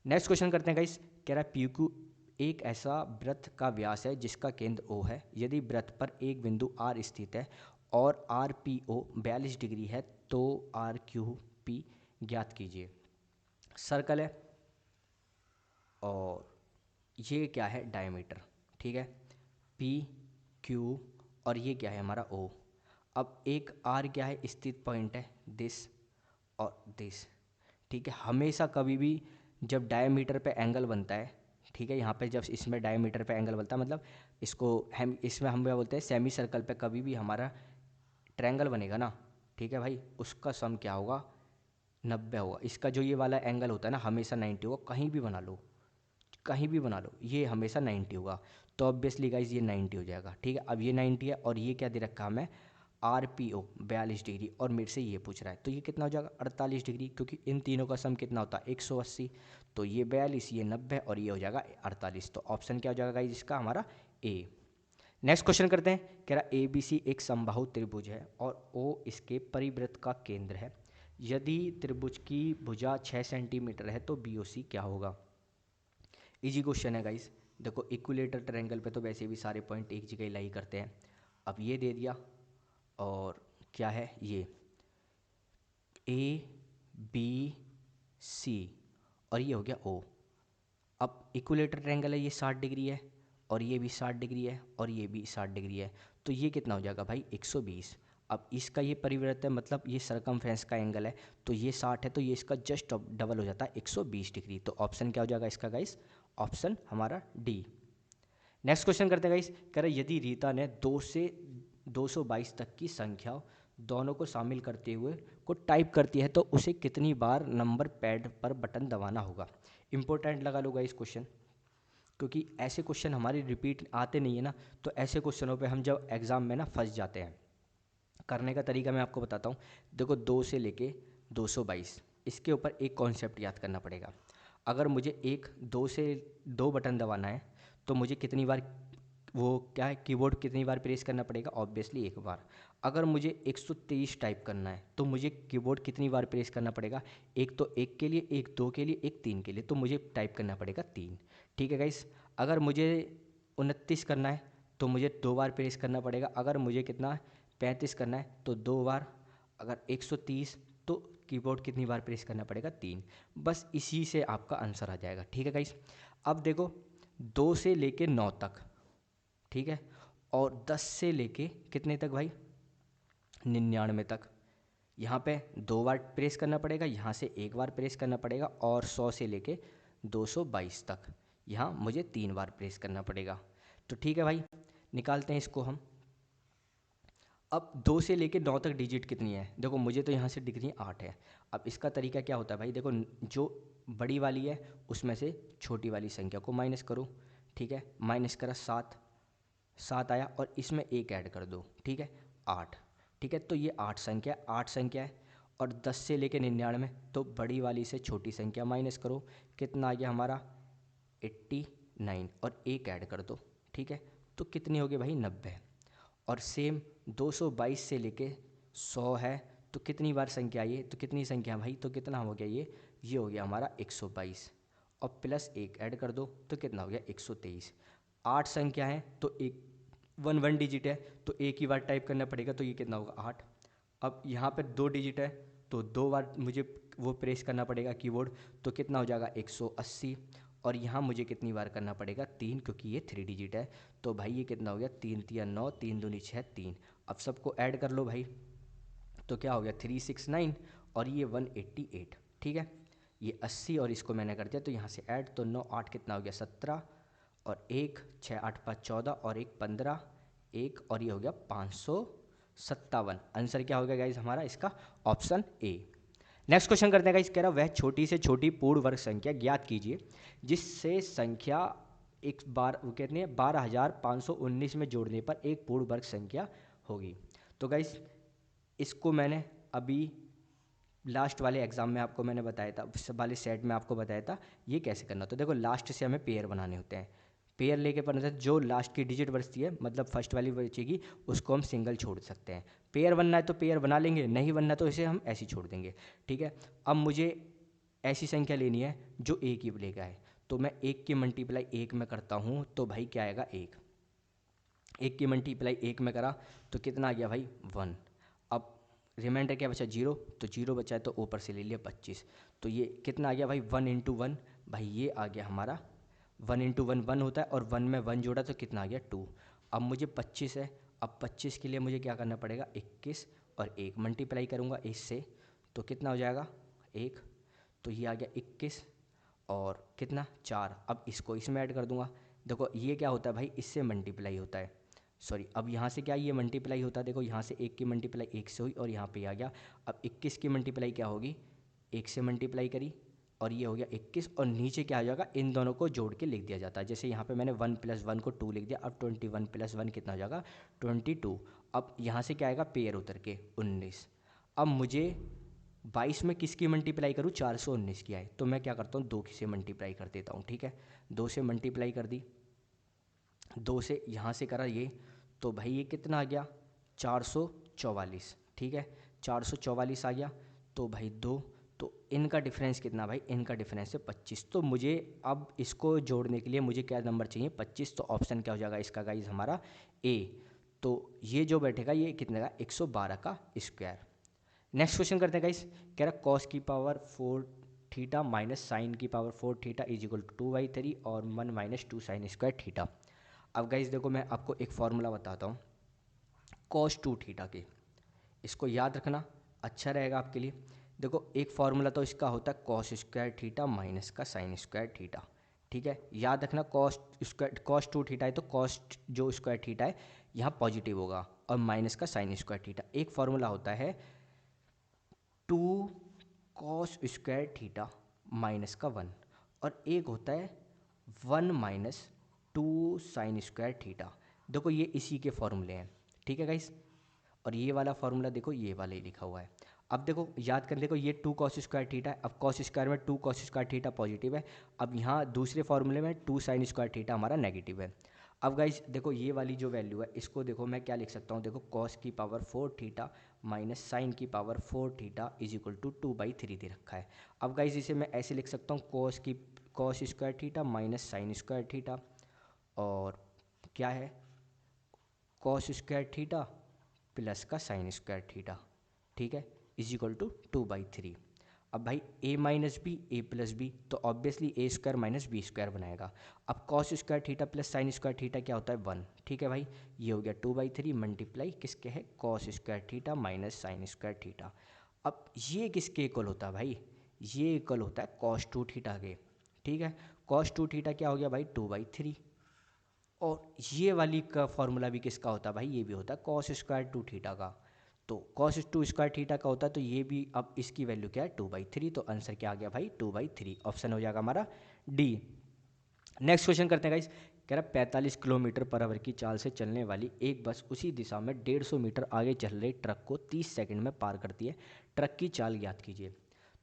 Speaker 1: नेक्स्ट क्वेश्चन करते हैं गाइस। कह रहा है PQ एक ऐसा वृत्त का व्यास है जिसका केंद्र O है, यदि वृत्त पर एक बिंदु R स्थित है और RPO 42 डिग्री है तो RQP ज्ञात कीजिए। सर्कल है और ये क्या है डायमीटर, ठीक है, PQ और ये क्या है हमारा O। अब एक R क्या है स्थित पॉइंट है, दिस और दिस, ठीक है। हमेशा कभी भी जब डायमीटर पे एंगल बनता है, ठीक है, यहाँ पे जब इसमें डायमीटर पे एंगल बनता है, मतलब इसको हम इसमें हम क्या बोलते हैं सेमी सर्कल पे कभी भी हमारा ट्रायंगल बनेगा ना, ठीक है भाई, उसका सम क्या होगा 90 होगा। इसका जो ये वाला एंगल होता है ना हमेशा 90 होगा, कहीं भी बना लो, कहीं भी बना लो, ये हमेशा 90 होगा। तो ऑब्वियसली गाइज ये 90 हो जाएगा, ठीक है। अब ये 90 है और ये क्या दे रखा हमें RPO 42 डिग्री, और मेरे से ये पूछ रहा है, तो ये कितना हो जाएगा 48 डिग्री, क्योंकि इन तीनों का सम कितना होता है 180। तो ये 42, ये 90 और ये हो जाएगा 48। तो ऑप्शन क्या हो जाएगा गाइज इसका हमारा ए। नेक्स्ट क्वेश्चन करते हैं। कह रहा ABC एक समबाहु त्रिभुज है और O इसके परिवृत्त का केंद्र है, यदि त्रिभुज की भुजा 6 सेंटीमीटर है तो BOC क्या होगा। इजी क्वेश्चन है गाइस। देखो इक्विलेटर ट्रायंगल पे तो वैसे भी सारे पॉइंट एक जगह लाई करते हैं। अब ये दे दिया और क्या है ये ABC और ये हो गया O। अब इक्विलेटर ट्रायंगल है, ये 60 डिग्री है और ये भी 60 डिग्री है और ये भी 60 डिग्री है, तो ये कितना हो जाएगा भाई 120। अब इसका ये परिवृत्त है, मतलब ये सरकमफ्रेंस का एंगल है, तो ये 60 है तो ये इसका जस्ट डबल हो जाता है 120 डिग्री। तो ऑप्शन क्या हो जाएगा इसका गाइस, ऑप्शन हमारा डी। नेक्स्ट क्वेश्चन करते हैं गाइस। कह रहे यदि रीता ने 2 से 222 तक की संख्या दोनों को शामिल करते हुए को टाइप करती है तो उसे कितनी बार नंबर पैड पर बटन दबाना होगा। इंपॉर्टेंट लगा लो गाइस क्वेश्चन, क्योंकि ऐसे क्वेश्चन हमारे रिपीट आते नहीं है ना, तो ऐसे क्वेश्चनों पे हम जब एग्ज़ाम में ना फंस जाते हैं। करने का तरीका मैं आपको बताता हूँ। देखो 2 से लेके 222 इसके ऊपर एक कॉन्सेप्ट याद करना पड़ेगा। अगर मुझे 2 से 2 बटन दबाना है तो मुझे कितनी बार वो क्या है कीबोर्ड कितनी बार प्रेस करना पड़ेगा, ऑब्वियसली एक बार। अगर मुझे 123 टाइप करना है तो मुझे कीबोर्ड कितनी बार प्रेस करना पड़ेगा, एक तो 1 के लिए, एक 2 के लिए, एक 3 के लिए, तो मुझे टाइप करना पड़ेगा 3। ठीक है गाइस। अगर मुझे 29 करना है तो मुझे 2 बार प्रेस करना पड़ेगा। अगर मुझे कितना 35 करना है तो 2 बार। अगर 130 तो कीबोर्ड कितनी बार प्रेस करना पड़ेगा 3। बस इसी से आपका आंसर आ जाएगा। ठीक है गाइस। अब देखो 2 से लेके 9 तक, ठीक है, और 10 से लेके कितने तक भाई 99 तक, यहाँ पे 2 बार प्रेस करना पड़ेगा, यहाँ से 1 बार प्रेस करना पड़ेगा, और 100 से लेके 222 तक यहाँ मुझे 3 बार प्रेस करना पड़ेगा। तो ठीक है भाई, निकालते हैं इसको हम। अब 2 से लेके 9 तक डिजिट कितनी है, देखो मुझे तो यहाँ से दिख रही है 8 है। अब इसका तरीका क्या होता है भाई, देखो जो बड़ी वाली है उसमें से छोटी वाली संख्या को माइनस करो। ठीक है, माइनस करा 7 आया और इसमें 1 ऐड कर दो, ठीक है 8। ठीक है, तो ये 8 संख्या है। और 10 से लेके 99 तो बड़ी वाली से छोटी संख्या माइनस करो, कितना आ गया हमारा 89 और 1 ऐड कर दो। ठीक है, तो कितनी होगी भाई 90। और सेम 222 से लेके 100 है तो कितनी बार संख्या आई है, तो कितनी संख्या भाई, तो कितना हो गया ये हो गया हमारा 122 और प्लस 1 ऐड कर दो तो कितना हो गया 123। 8 संख्या है तो एक वन डिजिट है तो एक ही बार टाइप करना पड़ेगा, तो ये कितना होगा 8। अब यहाँ पर 2 डिजिट है तो 2 बार मुझे वो प्रेस करना पड़ेगा कीबोर्ड, तो कितना हो जाएगा 180। और यहाँ मुझे कितनी बार करना पड़ेगा 3, क्योंकि ये 3 डिजिट है। तो भाई ये कितना हो गया 3 तिया 9, 3 दूनी 6, 3। अब सबको ऐड कर लो भाई, तो क्या हो गया 369 और ये 188। ठीक है, ये 80 और इसको मैंने कर दिया तो यहाँ से ऐड, तो 9 8 कितना हो गया 17 और 1 6 8 5 14 और 1 15, 1 और ये हो गया 557। आंसर क्या हो गया गाइज हमारा इसका, ऑप्शन ए। नेक्स्ट क्वेश्चन करते हैं गाइस। कह रहा वह छोटी से छोटी पूर्ण वर्ग संख्या ज्ञात कीजिए जिससे संख्या एक बार वो कहते हैं 12,519 में जोड़ने पर एक पूर्ण वर्ग संख्या होगी। तो गाइस इसको मैंने अभी लास्ट वाले एग्जाम में आपको मैंने बताया था, वाले सेट में आपको बताया था ये कैसे करना। तो देखो लास्ट से हमें पेयर बनाने होते हैं। पेयर लेके पढ़ने से जो लास्ट की डिजिट बचती है, मतलब फर्स्ट वाली बचेगी, उसको हम सिंगल छोड़ सकते हैं। पेयर बनना है तो पेयर बना लेंगे, नहीं बनना तो इसे हम ऐसे ही छोड़ देंगे। ठीक है, अब मुझे ऐसी संख्या लेनी है जो एक ही लेगा है, तो मैं 1 की मल्टीप्लाई 1 में करता हूँ तो भाई क्या आएगा 1 की मल्टीप्लाई 1 में करा तो कितना आ गया भाई 1। अब रिमाइंडर क्या बचा 0, तो 0 बचा है तो ऊपर से ले लिया 25। तो ये कितना आ गया भाई 1 इंटू 1, भाई ये आ गया हमारा 1 इंटू 1 1 होता है और 1 में 1 जोड़ा तो कितना आ गया 2। अब मुझे 25 है, अब 25 के लिए मुझे क्या करना पड़ेगा 21 और 1 मल्टीप्लाई करूँगा इससे तो कितना हो जाएगा 1, तो ये आ गया 21 और कितना 4। अब इसको इसमें ऐड कर दूंगा। देखो ये क्या होता है भाई, इससे मल्टीप्लाई होता है, सॉरी अब यहाँ से क्या ये मल्टीप्लाई होता है। देखो यहाँ से 1 की मल्टीप्लाई 1 से हुई और यहाँ पे आ गया। अब 21 की मल्टीप्लाई क्या होगी 1 से मल्टीप्लाई करी और ये हो गया 21 और नीचे क्या आ जाएगा, इन दोनों को जोड़ के लिख दिया जाता है। जैसे यहाँ पे मैंने 1 + 1 को 2 लिख दिया, अब 21 + 1 कितना हो जाएगा 22। अब यहाँ से क्या आएगा पेयर उतर के 19। अब मुझे 22 में किसकी मल्टीप्लाई करूँ 419 की आए, तो मैं क्या करता हूँ 2 से मल्टीप्लाई कर देता हूँ। ठीक है, 2 से मल्टीप्लाई कर दी, 2 से यहाँ से करा ये, तो भाई ये कितना आ गया 444। ठीक है, 444 आ गया। तो भाई 2, तो इनका डिफरेंस कितना भाई, इनका डिफरेंस है 25। तो मुझे अब इसको जोड़ने के लिए मुझे क्या नंबर चाहिए, 25। तो ऑप्शन क्या हो जाएगा इसका गाइज हमारा ए। तो ये जो बैठेगा ये कितने का, 112 का स्क्वायर। नेक्स्ट क्वेश्चन करते हैं गाइस। कह रहा कॉस की पावर 4 थीटा माइनस साइन की power 4 theta is equal to 2/3 और 1 माइनस 2 साइन स्क्वायर थीटा। अब गाइस देखो मैं आपको एक फॉर्मूला बताता हूँ कॉस 2 थीटा के, इसको याद रखना अच्छा रहेगा आपके लिए। देखो एक फार्मूला तो इसका होता है कॉस स्क्वायर थीटा माइनस का साइन स्क्वायर थीटा, ठीक है। याद रखना कॉस स्क्वायर, कॉस 2 थीटा है तो कॉस जो स्क्वायर थीटा है यहाँ पॉजिटिव होगा और माइनस का साइन स्क्वायर थीटा। एक फार्मूला होता है 2 कॉस स्क्वायर थीटा माइनस का 1 और एक होता है 1 माइनस 2 साइन स्क्वायर थीटा। देखो ये इसी के फॉर्मूले हैं, ठीक है गाइस। और ये वाला फार्मूला देखो ये वाला ही लिखा हुआ है। अब देखो याद कर, देखो ये 2 कॉस स्क्वायर थीटा है, अब कॉस स्क्वायर में 2 कॉस स्क्वायर थीटा पॉजिटिव है, अब यहाँ दूसरे फार्मूले में 2 साइन स्क्वायर थीटा हमारा नेगेटिव है। अब गाइस देखो ये वाली जो वैल्यू है इसको देखो मैं क्या लिख सकता हूँ, देखो कॉस की पावर 4 थीटा माइनस साइन की power 4 theta is equal to 2/3 दे रखा है। अब गाइस इसे मैं ऐसे लिख सकता हूँ cos square theta minus sine square theta और क्या है कॉस स्क्वायर थीटा प्लस का साइन स्क्वायर थीटा, ठीक है, इज इक्वल टू 2/3। अब भाई a minus B A plus B तो obviously A square minus B square बनाएगा। अब cos square theta plus sine square theta क्या होता है 1, ठीक है भाई। ये हो गया 2/3 मल्टीप्लाई किसके है cos square theta minus sine square theta. अब ये किसके इक्वल होता है भाई, ये इक्वल होता है कॉस 2 थीटा के, ठीक है। कॉस 2 थीटा क्या हो गया भाई 2/3 और ये वाली का फॉर्मूला भी किसका होता है भाई, ये भी होता है कॉस स्क्वायर 2 थीटा का। तो कॉस 2 स्क्वायर थीटा का होता है तो ये भी, अब इसकी वैल्यू क्या है 2/3, तो आंसर क्या आ गया भाई 2/3, ऑप्शन हो जाएगा हमारा डी। नेक्स्ट क्वेश्चन करते हैं गाइस। कह रहा 45 किलोमीटर पर आवर की चाल से चलने वाली एक बस उसी दिशा में 150 मीटर आगे चल रहे ट्रक को 30 सेकंड में पार करती है, ट्रक की चाल ज्ञात कीजिए।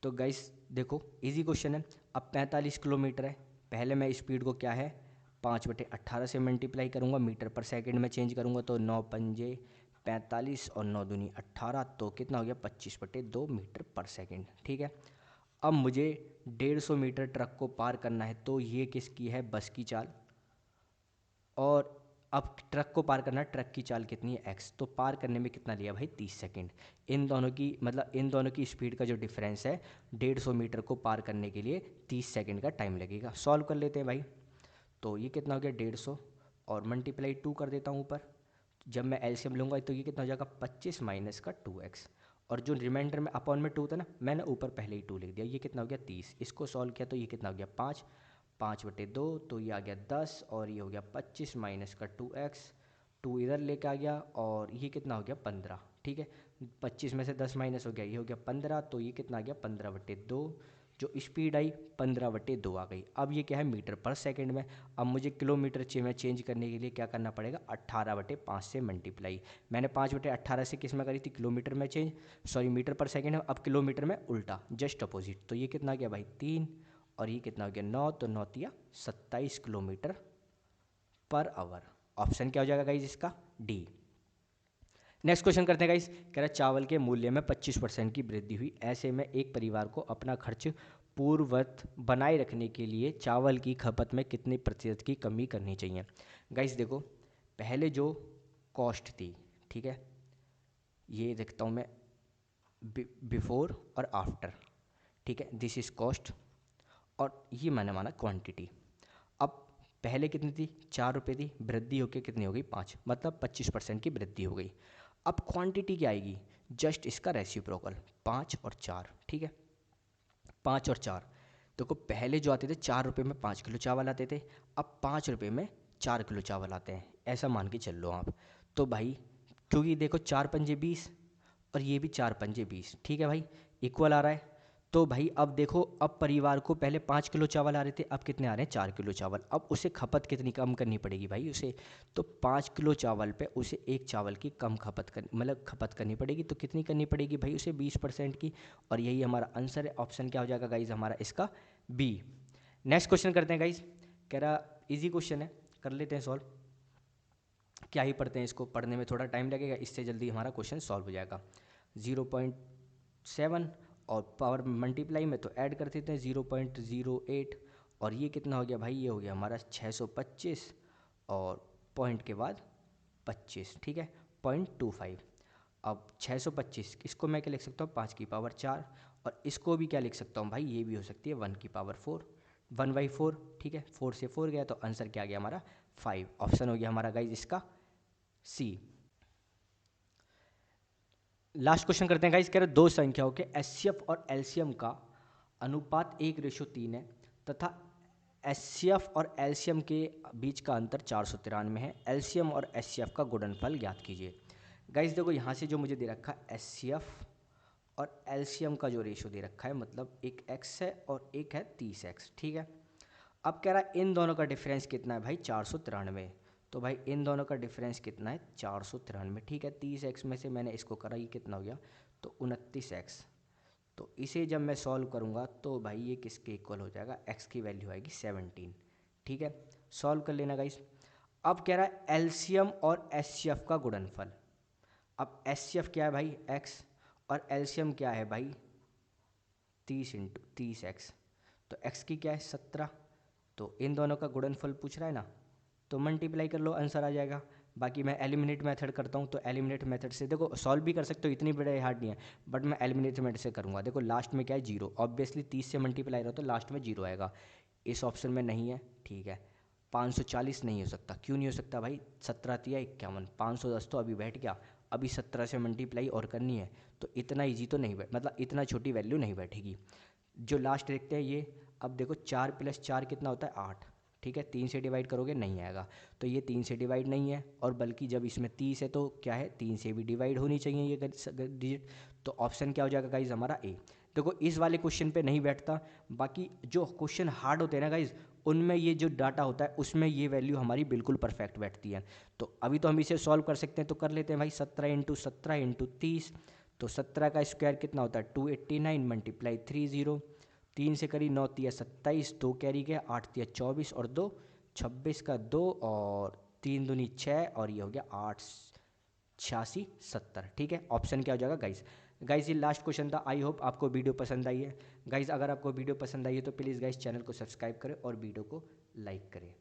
Speaker 1: तो गाइस देखो इजी क्वेश्चन है। अब 45 किलोमीटर है, पहले मैं स्पीड को क्या है 5/18 से मल्टीप्लाई करूँगा, मीटर पर सेकंड में चेंज करूँगा तो 9 पंजे 45 और 9 दूनी 18, तो कितना हो गया 25/2 मीटर पर सेकंड, ठीक है। अब मुझे 150 मीटर ट्रक को पार करना है तो ये किसकी है बस की चाल, और अब ट्रक को पार करना है, ट्रक की चाल कितनी है x, तो पार करने में कितना लिया भाई 30 सेकंड। इन दोनों की मतलब इन दोनों की स्पीड का जो डिफरेंस है 150 मीटर को पार करने के लिए 30 सेकंड का टाइम लगेगा। सॉल्व कर लेते हैं भाई। तो ये कितना हो गया 150 और मल्टीप्लाई 2 कर देता हूँ ऊपर, जब मैं एलसीएम लूँगा तो ये कितना हो जाएगा 25 माइनस का 2x और जो रिमाइंडर में अपॉन में 2 था ना मैंने ऊपर पहले ही 2 लिख दिया, ये कितना हो गया 30। इसको सॉल्व किया तो ये कितना हो गया 5/2 तो ये आ गया 10 और ये हो गया 25 माइनस का 2x, 2 इधर लेके आ गया और ये कितना हो गया 15, ठीक है। 25 में से 10 माइनस हो गया, ये हो गया 15, तो ये कितना आ गया 15/2, जो स्पीड आई 15/2 आ गई। अब ये क्या है मीटर पर सेकंड में, अब मुझे किलोमीटर में चेंज करने के लिए क्या करना पड़ेगा 18/5 से मल्टीप्लाई। मैंने 5/18 से किस में करी थी किलोमीटर में चेंज, सॉरी मीटर पर सेकंड है, अब किलोमीटर में उल्टा जस्ट अपोजिट, तो ये कितना गया भाई 3 और ये कितना हो गया 9, तो 9 तिया 27 किलोमीटर पर आवर। ऑप्शन क्या हो जाएगा गाइज इसका डी। नेक्स्ट क्वेश्चन करते हैं गाइस। कह रहा है चावल के मूल्य में 25% की वृद्धि हुई, ऐसे में एक परिवार को अपना खर्च पूर्ववत बनाए रखने के लिए चावल की खपत में कितने प्रतिशत की कमी करनी चाहिए। गाइस देखो पहले जो कॉस्ट थी, ठीक है, ये देखता हूँ मैं बिफोर और आफ्टर, ठीक है, दिस इज कॉस्ट और ये मैंने माना क्वांटिटी। अब पहले कितनी थी 4 रुपये थी, वृद्धि होकर कितनी हो गई 5, मतलब 25% की वृद्धि हो गई। अब क्वांटिटी क्या आएगी, जस्ट इसका रेसिप्रोकल 5 और 4, ठीक है। 5 और 4 देखो पहले जो आते थे 4 रुपये में 5 किलो चावल आते थे, अब 5 रुपये में 4 किलो चावल आते हैं, ऐसा मान के चल लो आप। तो भाई क्योंकि देखो 4 पंजे 20 और ये भी 4 पंजे 20, ठीक है भाई, इक्वल आ रहा है। तो भाई अब देखो अब परिवार को पहले 5 किलो चावल आ रहे थे, अब कितने आ रहे हैं 4 किलो चावल, अब उसे खपत कितनी कम करनी पड़ेगी भाई उसे, तो 5 किलो चावल पे उसे एक चावल की कम खपत कर मतलब खपत करनी पड़ेगी, तो कितनी करनी पड़ेगी भाई उसे 20% की, और यही हमारा आंसर है। ऑप्शन क्या हो जाएगा गाइज हमारा इसका बी। नेक्स्ट क्वेश्चन करते हैं गाइज। कह रहा इजी क्वेश्चन है, कर लेते हैं सॉल्व, क्या ही पढ़ते हैं इसको, पढ़ने में थोड़ा टाइम लगेगा, इससे जल्दी हमारा क्वेश्चन सॉल्व हो जाएगा। 0.7 और पावर मल्टीप्लाई में तो ऐड कर देते हैं 0.08, और ये कितना हो गया भाई, ये हो गया हमारा 625 और पॉइंट के बाद 25, ठीक है, 0.25। अब 625 इसको मैं क्या लिख सकता हूँ, 5 की पावर 4, और इसको भी क्या लिख सकता हूँ भाई, ये भी हो सकती है 1 की पावर 4, 1/4, ठीक है, 4 से 4 गया तो आंसर क्या आ गया हमारा 5। ऑप्शन हो गया हमारा गाइज इसका सी। लास्ट क्वेश्चन करते हैं गाइज, कह रहे दो संख्याओं के एचसीएफ और एलसीएम का अनुपात 1:3 है तथा एचसीएफ और एलसीएम के बीच का अंतर 493 है। एलसीएम और एचसीएफ का गुणनफल ज्ञात कीजिए। गाइज देखो यहाँ से जो मुझे दे रखा है एचसीएफ और एलसीएम का जो रेशो दे रखा है, मतलब एक x है और एक है 30x, ठीक है। अब कह रहा है इन दोनों का डिफरेंस कितना है भाई, 493। तो भाई इन दोनों का डिफरेंस कितना है, 493, ठीक है। 30x में से मैंने इसको करा, ये कितना हो गया, तो 29x। तो इसे जब मैं सॉल्व करूँगा तो भाई ये किसके इक्वल हो जाएगा, x की वैल्यू आएगी 17, ठीक है। सॉल्व कर लेना गाइस। अब कह रहा है एलसीएम और एचसीएफ का गुणनफल। अब एचसीएफ क्या है भाई x, और एलसीएम क्या है भाई 30x, तो x की क्या है 17, तो इन दोनों का गुणनफल पूछ रहा है ना, तो मल्टीप्लाई कर लो, आंसर आ जाएगा। बाकी मैं एलिमिनेट मेथड करता हूँ, तो एलिमिनेट मेथड से देखो सॉल्व भी कर सकते हो, इतनी बड़े हार्ड नहीं है, बट मैं एलिमिनेट मेथड से करूँगा। देखो लास्ट में क्या है, जीरो, ऑब्वियसली 30 से मल्टीप्लाई रहा तो लास्ट में जीरो आएगा, इस ऑप्शन में नहीं है, ठीक है। 540 नहीं हो सकता, क्यों नहीं हो सकता भाई, 17×3 = 51, 510 तो अभी बैठ गया, अभी 17 से मल्टीप्लाई और करनी है, तो इतना ईजी तो नहीं बैठ, मतलब इतना छोटी वैल्यू नहीं बैठेगी। जो लास्ट देखते हैं ये, अब देखो 4 + 4 कितना होता है 8, ठीक है। 3 से डिवाइड करोगे नहीं आएगा, तो ये 3 से डिवाइड नहीं है, और बल्कि जब इसमें 30 है तो क्या है 3 से भी डिवाइड होनी चाहिए ये डिजिट, तो ऑप्शन क्या हो जाएगा गाइज हमारा ए। देखो इस वाले क्वेश्चन पे नहीं बैठता, बाकी जो क्वेश्चन हार्ड होते हैं ना गाइज, उनमें ये जो डाटा होता है उसमें ये वैल्यू हमारी बिल्कुल परफेक्ट बैठती है। तो अभी तो हम इसे सॉल्व कर सकते हैं, तो कर लेते हैं भाई। 17×17 × 30, तो 17 का स्क्वायर कितना होता है 289, मल्टीप्लाई 30, 3 से करी 9 × 27, 2 कैरी गया, 8 × 24 और 2 26 का 2, और 3 दूनी 6, और ये हो गया 8 86 70, ठीक है। ऑप्शन क्या हो जाएगा गाइस। गाइस ये लास्ट क्वेश्चन था, आई होप आपको वीडियो पसंद आई है। गाइस अगर आपको वीडियो पसंद आई है तो प्लीज़ गाइस चैनल को सब्सक्राइब करें और वीडियो को लाइक करें।